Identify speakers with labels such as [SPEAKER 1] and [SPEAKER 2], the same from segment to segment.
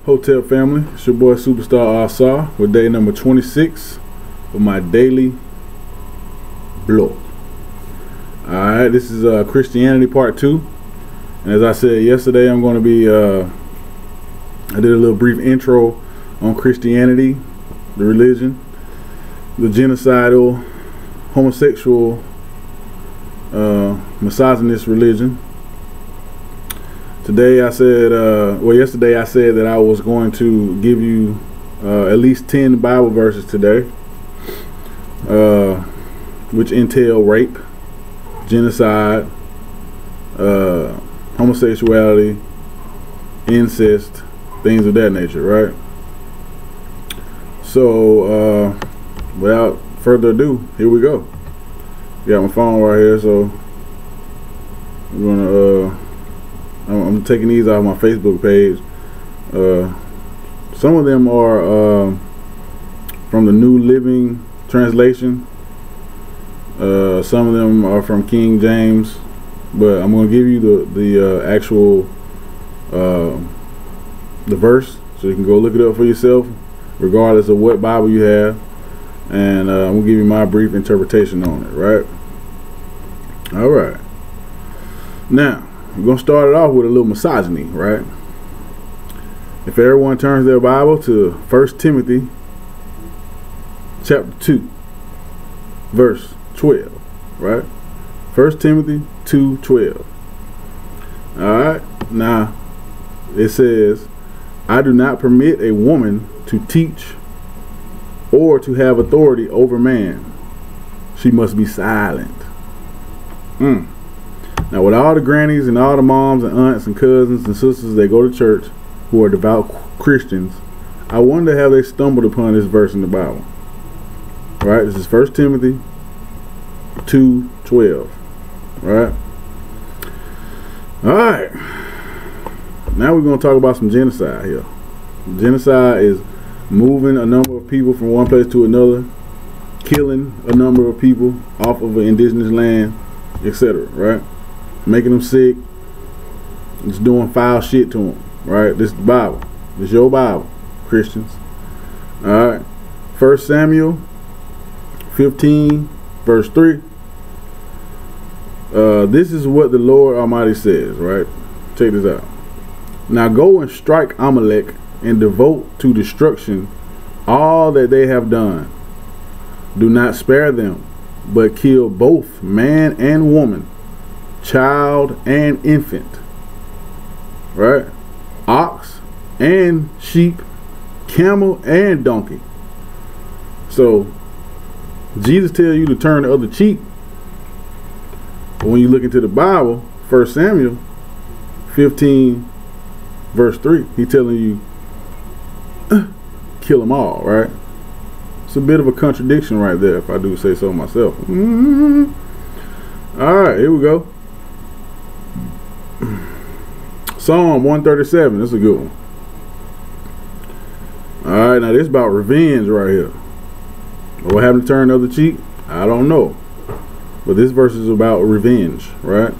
[SPEAKER 1] Hotel family, it's your boy Superstar ASAR with day number 26 of my daily blog. Alright, this is Christianity part 2. And as I said yesterday, I'm going to be, I did a little brief intro on Christianity, the religion, the genocidal, homosexual, misogynist religion. Today I said, yesterday I said that I was going to give you at least 10 Bible verses today, which entail rape, genocide, homosexuality, incest, things of that nature, right? So, without further ado, here we go. Got my phone right here, so I'm gonna, I'm taking these off my Facebook page. Some of them are from the New Living Translation. Some of them are from King James, but I'm going to give you the actual the verse, so you can go look it up for yourself, regardless of what Bible you have. And I'm going to give you my brief interpretation on it, right? All right. Now, we're going to start it off with a little misogyny, right? If everyone turns their Bible to 1 Timothy chapter 2, verse 12, right? 1 Timothy 2:12. Alright, now it says, I do not permit a woman to teach or to have authority over man. She must be silent. Now, with all the grannies and all the moms and aunts and cousins and sisters that go to church who are devout Christians, I wonder how they stumbled upon this verse in the Bible. Right? This is 1 Timothy 2:12. Right? Alright. Now we're going to talk about some genocide here. Genocide is moving a number of people from one place to another, killing a number of people off of an indigenous land, etc. Right? Making them sick, just doing foul shit to them, right? This is the Bible. This is your Bible, Christians. All right. 1 Samuel 15, verse 3. This is what the Lord Almighty says, right? Check this out. Now go and strike Amalek and devote to destruction all that they have done. Do not spare them, but kill both man and woman, child and infant, right? Ox and sheep, camel and donkey. So Jesus tells you to turn the other cheek, but when you look into the Bible, 1 Samuel 15 verse 3, he's telling you kill them all, right? It's a bit of a contradiction right there, if I do say so myself. All right, here we go. Psalm 137. This is a good one. All right, now this is about revenge right here. What happened to turn the other cheek? I don't know. But this verse is about revenge, right?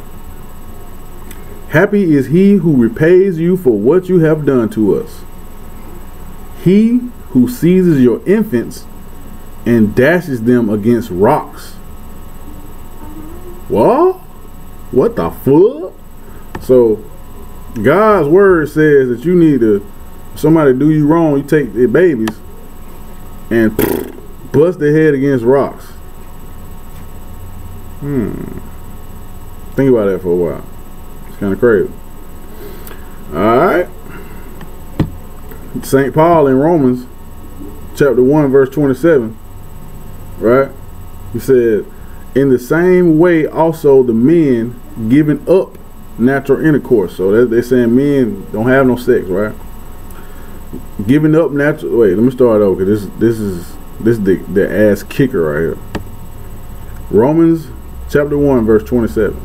[SPEAKER 1] Happy is he who repays you for what you have done to us. He who seizes your infants and dashes them against rocks. What the fuck? So God's word says that you need to, if somebody do you wrong, you take their babies and bust their head against rocks. Think about that for a while. It's kind of crazy. Alright. St. Paul in Romans chapter 1 verse 27, right? He said, in the same way also the men giving up natural intercourse. So they're saying men don't have no sex, right? Giving up natural. Wait, let me start over, because this is the ass kicker right here. Romans chapter 1 verse 27.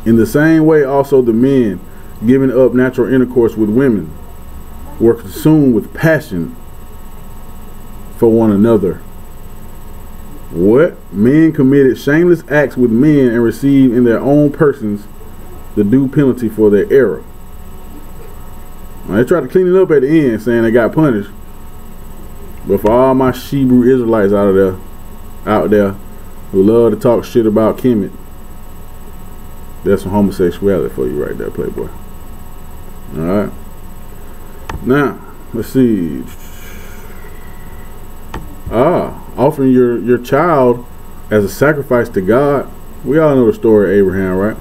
[SPEAKER 1] In the same way also the men giving up natural intercourse with women were consumed with passion for one another. What? Men committed shameless acts with men and received in their own persons the due penalty for their error. Now, they tried to clean it up at the end, saying they got punished. But for all my Hebrew Israelites out there who love to talk shit about Kemet, that's some homosexuality for you right there, Playboy. Alright. Now, let's see. Offering your child as a sacrifice to God. We all know the story of Abraham, right?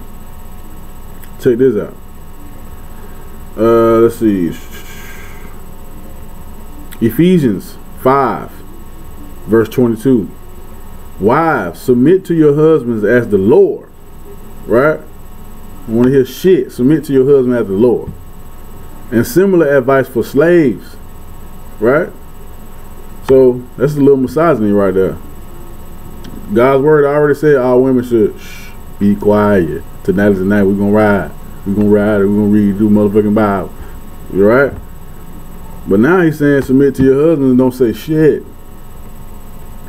[SPEAKER 1] Check this out. Let's see. Ephesians 5, verse 22. Wives, submit to your husbands as the Lord. Right? I want to hear shit. Submit to your husband as the Lord. And similar advice for slaves. Right? So that's a little misogyny right there. God's word already said all women should be quiet. Tonight is the night we're gonna ride. We're gonna ride and we're gonna read through motherfucking Bible. You right? But now he's saying submit to your husband and don't say shit.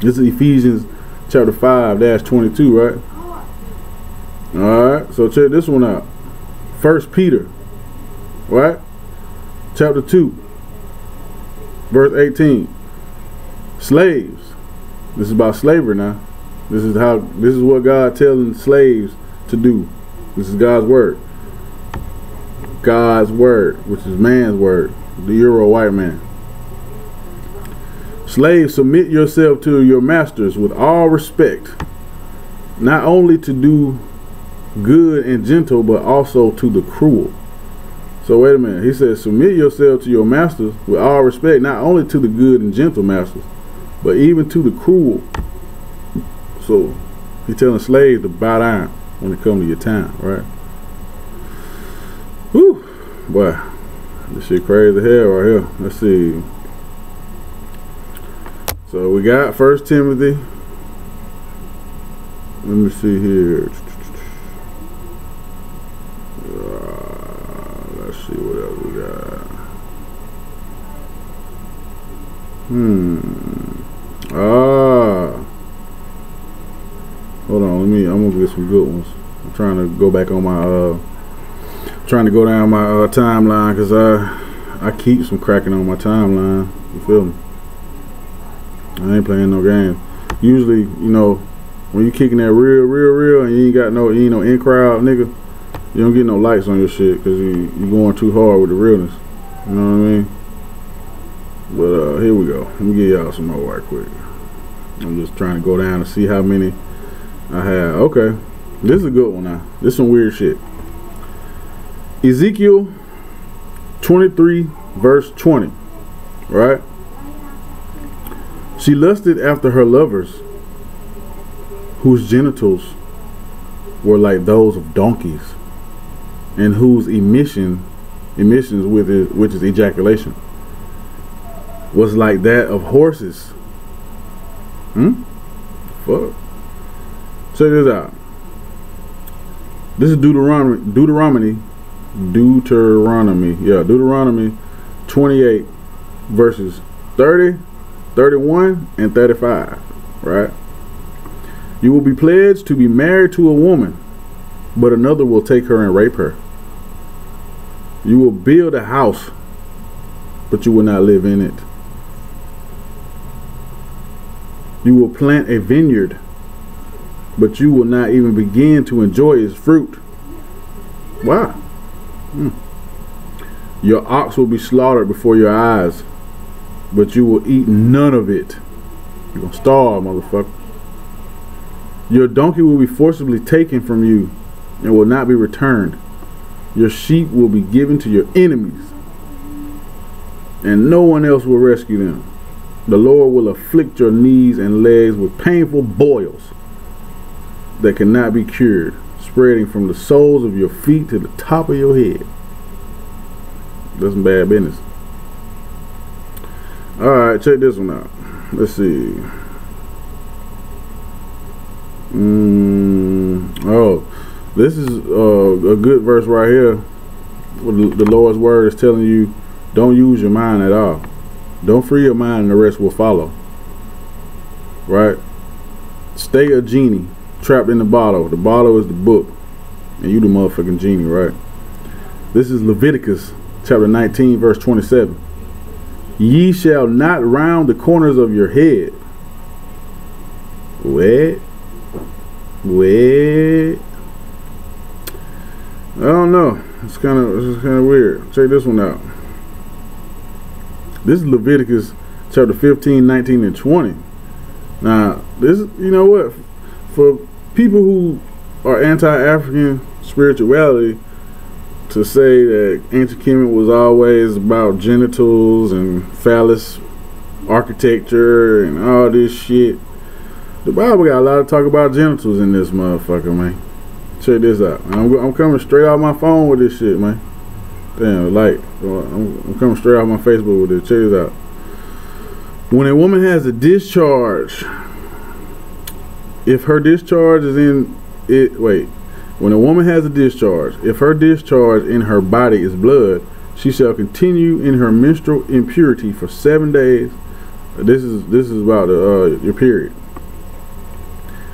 [SPEAKER 1] This is Ephesians chapter 5-22, right? Alright, so check this one out. 1 Peter, right? Chapter 2, verse 18. Slaves. This is about slavery now. This is what God telling slaves to do. This is God's word. God's word, which is man's word. You're a white man. Slaves, submit yourself to your masters with all respect, not only to do good and gentle, but also to the cruel. So wait a minute. He says, submit yourself to your masters with all respect, not only to the good and gentle masters, but even to the cruel. So he's telling slaves to bow down when it comes to your time, right? Whew, boy, this shit crazy hell right here. Let's see. So we got 1 Timothy. Let me see here. Let's see what else we got. Hold on, I'm gonna get some good ones. I'm trying to go back on my trying to go down my timeline, because I keep some cracking on my timeline. You feel me? I ain't playing no games. Usually, you know, when you kicking that real, and you ain't no in crowd, nigga, you don't get no likes on your shit because you going too hard with the realness. You know what I mean? But here we go. Let me give y'all some more right quick. I'm just trying to go down and see how many I have. Okay, this is a good one now. This is some weird shit. Ezekiel 23 verse 20, right? She lusted after her lovers, whose genitals were like those of donkeys, and whose emissions which is ejaculation, was like that of horses. Fuck. Check this out. This is Deuteronomy 28 verses 30, 31, and 35, right? You will be pledged to be married to a woman, but another will take her and rape her. You will build a house, but you will not live in it. You will plant a vineyard, but you will not even begin to enjoy its fruit. Wow. Your ox will be slaughtered before your eyes, but you will eat none of it. You're gonna starve, motherfucker. Your donkey will be forcibly taken from you and will not be returned. Your sheep will be given to your enemies, and no one else will rescue them. The Lord will afflict your knees and legs with painful boils that cannot be cured, spreading from the soles of your feet to the top of your head. That's some bad business. Alright, check this one out. Let's see. Oh, this is a good verse right here. The Lord's word is telling you, don't use your mind at all. Don't free your mind and the rest will follow. Right? Stay a genie trapped in the bottle. The bottle is the book, and you the motherfucking genie, right? This is Leviticus chapter 19, verse 27. Ye shall not round the corners of your head. What? I don't know. It's kind of weird. Check this one out. This is Leviticus chapter 15, 19, and 20. Now, this, you know what? For people who are anti-African spirituality, to say that ancient Kemet was always about genitals and phallus architecture and all this shit, the Bible got a lot of talk about genitals in this motherfucker, man. Check this out. I'm coming straight off my phone with this shit, man. Damn, like, I'm coming straight off my Facebook with this. Check this out. When a woman has a discharge, if her discharge is in it, when a woman has a discharge, if her discharge in her body is blood, she shall continue in her menstrual impurity for 7 days. This is about your period.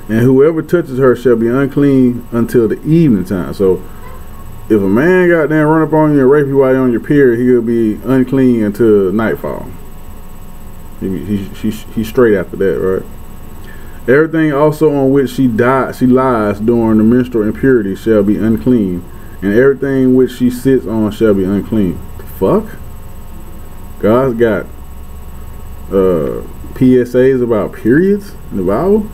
[SPEAKER 1] And whoever touches her shall be unclean until the evening time. So if a man goddamn run up on you and rape you while you're on your period, he'll be unclean until nightfall. He's straight after that, right? Everything also on which she lies during the menstrual impurity shall be unclean, and everything which she sits on shall be unclean. The fuck? God's got PSAs about periods in the Bible?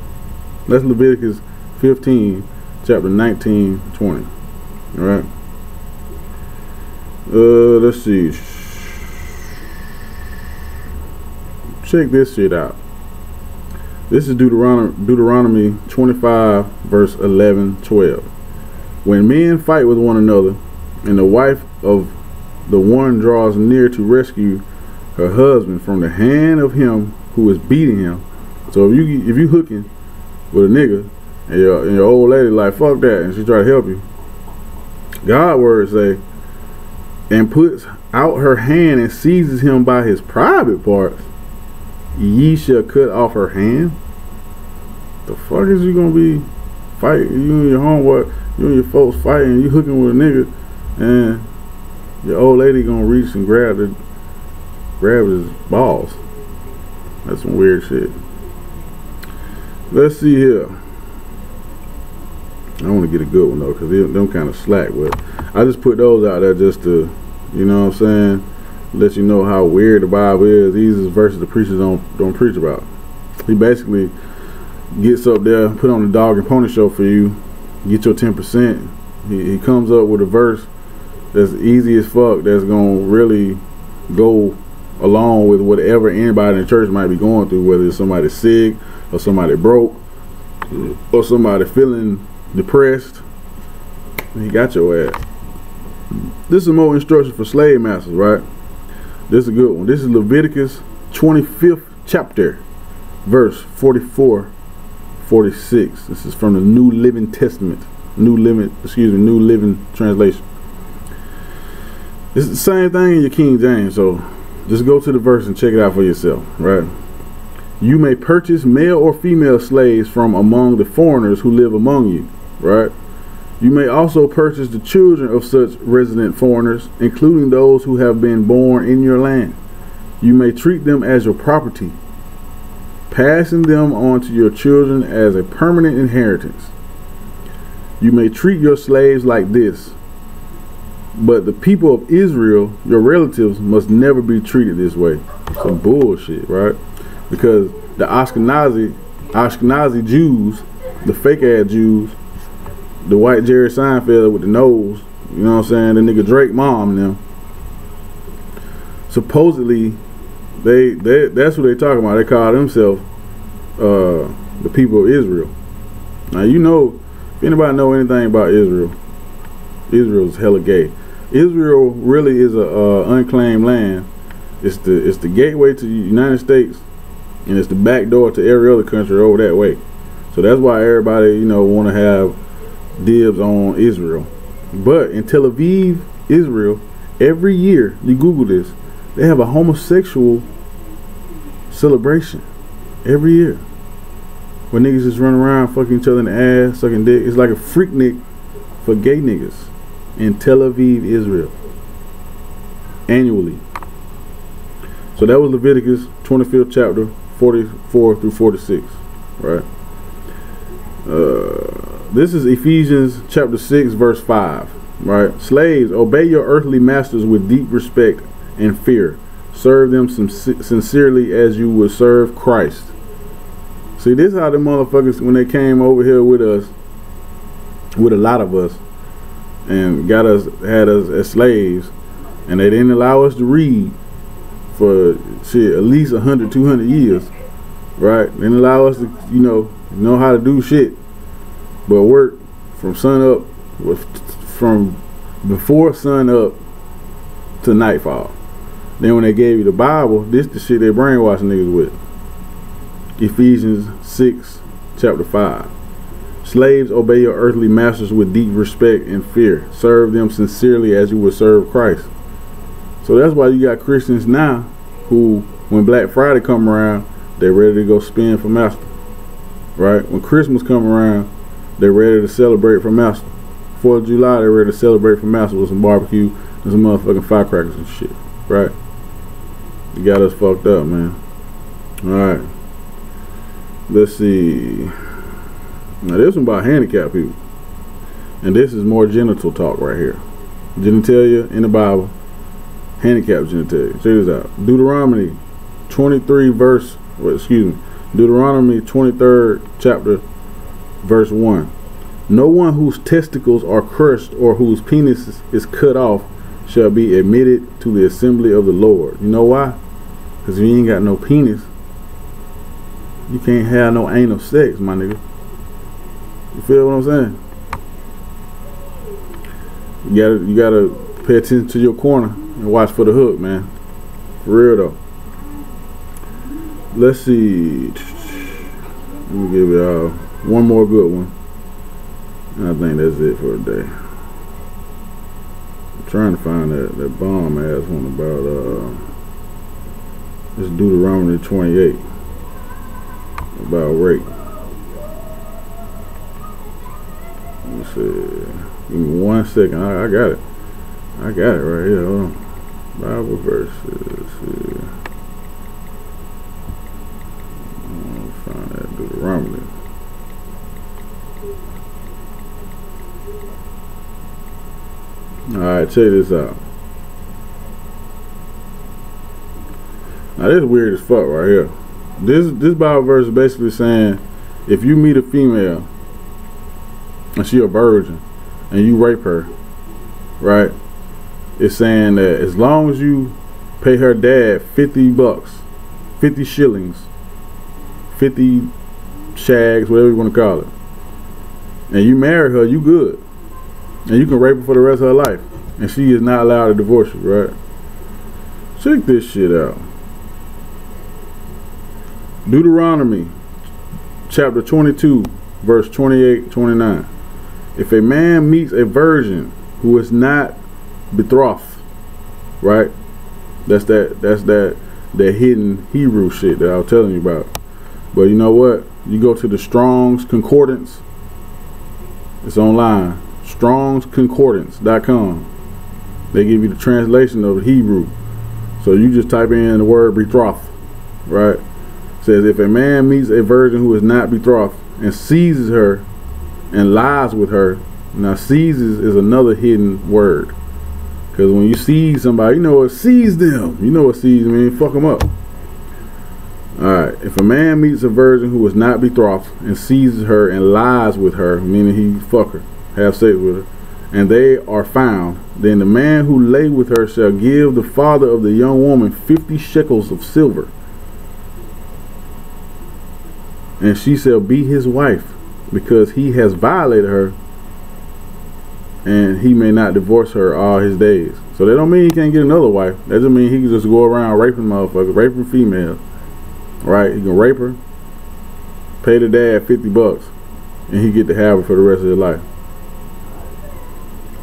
[SPEAKER 1] That's Leviticus 15, chapter 19, 20. Alright? Let's see. Check this shit out. This is Deuteronomy 25, verse 11, 12. When men fight with one another, and the wife of the one draws near to rescue her husband from the hand of him who is beating him. So if you hooking with a nigga, and your old lady like, fuck that, and she try to help you, God words say, and puts out her hand and seizes him by his private parts, ye shall cut off her hand. The fuck is you gonna be fighting? You and your homeboy, you and your folks fighting, you hooking with a nigga, and your old lady gonna reach and grab his balls. That's some weird shit. Let's see here. I want to get a good one though, because them kind of slack, but I just put those out there just to, you know what I'm saying, let you know how weird the Bible is. These is verses the preachers don't preach about. He basically gets up there, put on the dog and pony show for you, get your 10%. He comes up with a verse that's easy as fuck, that's gonna really go along with whatever anybody in the church might be going through, whether it's somebody sick or somebody broke or somebody feeling depressed. He got your ass. This is more instruction for slave masters, right? This is a good one. This is Leviticus 25th chapter, verse 44, 46. This is from the New Living Testament. New Living Translation. It's the same thing in your King James, so just go to the verse and check it out for yourself, right? You may purchase male or female slaves from among the foreigners who live among you, right? You may also purchase the children of such resident foreigners, including those who have been born in your land. You may treat them as your property, passing them on to your children as a permanent inheritance. You may treat your slaves like this, but the people of Israel, your relatives, must never be treated this way. Some bullshit, right? Because the Ashkenazi Jews, the fake ass Jews, the white Jerry Seinfeld with the nose, you know what I'm saying, the nigga Drake mom and them, supposedly that's what they talking about. They call themselves the people of Israel. Now, you know, if anybody know anything about Israel, Israel's hella gay. Israel really is a unclaimed land. It's the gateway to the United States, and it's the back door to every other country over that way. So that's why everybody, you know, want to have dibs on Israel. But in Tel Aviv, Israel, every year, you Google this, they have a homosexual celebration every year, where niggas just run around fucking each other in the ass, sucking dick. It's like a freaknik for gay niggas in Tel Aviv, Israel. annually. So that was Leviticus 25th chapter 44 through 46, right? This is Ephesians chapter 6 verse 5, right? Slaves, obey your earthly masters with deep respect and fear. Serve them sincerely as you would serve Christ. See, this is how the motherfuckers, when they came over here with us, with a lot of us, and had us as slaves, and they didn't allow us to read for shit at least 100, 200 years, right? They didn't allow us to, know how to do shit, but work from sun up, from before sun up to nightfall. Then when they gave you the Bible, this the shit they brainwashing niggas with. Ephesians 6 chapter 5. Slaves, obey your earthly masters with deep respect and fear. Serve them sincerely as you would serve Christ. So that's why you got Christians now who, when Black Friday come around, they're ready to go spend for master. Right? When Christmas come around, they're ready to celebrate for master. 4th of July, they're ready to celebrate for master with some barbecue and some motherfucking firecrackers and shit. Right? You got us fucked up, man. Alright. Let's see. Now this one about handicapped people. And this is more genital talk right here. Genitalia in the Bible. Handicapped genitalia. Check this out. Deuteronomy 23 Deuteronomy 23rd chapter verse 1. No one whose testicles are crushed or whose penis is cut off shall be admitted to the assembly of the Lord. You know why? Because if you ain't got no penis, you can't have no anal sex, my nigga. You feel what I'm saying? You gotta pay attention to your corner and watch for the hook, man. For real though. Let's see. Let me give y'all one more good one. And I think that's it for today. I'm trying to find that bomb ass one about this Deuteronomy 28 about rape. Let me see. Give me 1 second. I got it. I got it right here. Hold on. Bible verses. I'll find that Deuteronomy. Alright, check this out. Now this is weird as fuck right here. This Bible verse is basically saying if you meet a female and she a virgin and you rape her, right? It's saying that as long as you pay her dad $50, 50 shillings, 50 shags, whatever you want to call it, and you marry her, you good. And you can rape her for the rest of her life. And she is not allowed to divorce you, right? Check this shit out. Deuteronomy chapter 22 verse 28-29. If a man meets a virgin who is not betrothed, right? That's that hidden Hebrew shit that I was telling you about. But you know what? You go to the Strong's Concordance. It's online. Strong'sConcordance.com. They give you the translation of Hebrew. So you just type in the word betrothed, right? It says if a man meets a virgin who is not betrothed and seizes her and lies with her. Now seizes is another hidden word. Because when you seize somebody, you know what seize them. You know what seize means, fuck them up. Alright, if a man meets a virgin who is not betrothed and seizes her and lies with her, meaning he fuck her, have sex with her, and they are found, then the man who lay with her shall give the father of the young woman 50 shekels of silver, and she shall be his wife, because he has violated her, and he may not divorce her all his days. So that don't mean he can't get another wife. That just mean he can just go around raping motherfuckers, raping females. Right? He can rape her, pay the dad $50, and he get to have her for the rest of his life.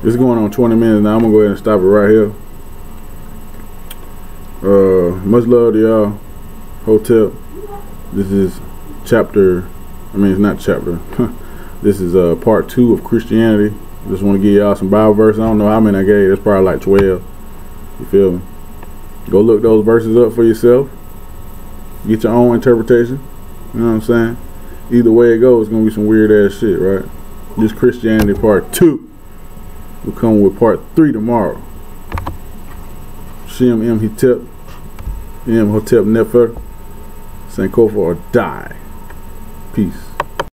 [SPEAKER 1] This is going on 20 minutes now. I'm gonna go ahead and stop it right here. Much love to y'all. Hotel. This is chapter. I mean, it's not chapter. This is part 2 of Christianity. Just want to give y'all some Bible verses. I don't know how many I gave. It's probably like 12. You feel me? Go look those verses up for yourself. Get your own interpretation. You know what I'm saying? Either way it goes, it's gonna be some weird ass shit, right? This Christianity part 2. We'll come with part 3 tomorrow. Shem M Hitep, M Hotep Nefer, Sankofa or die. Peace.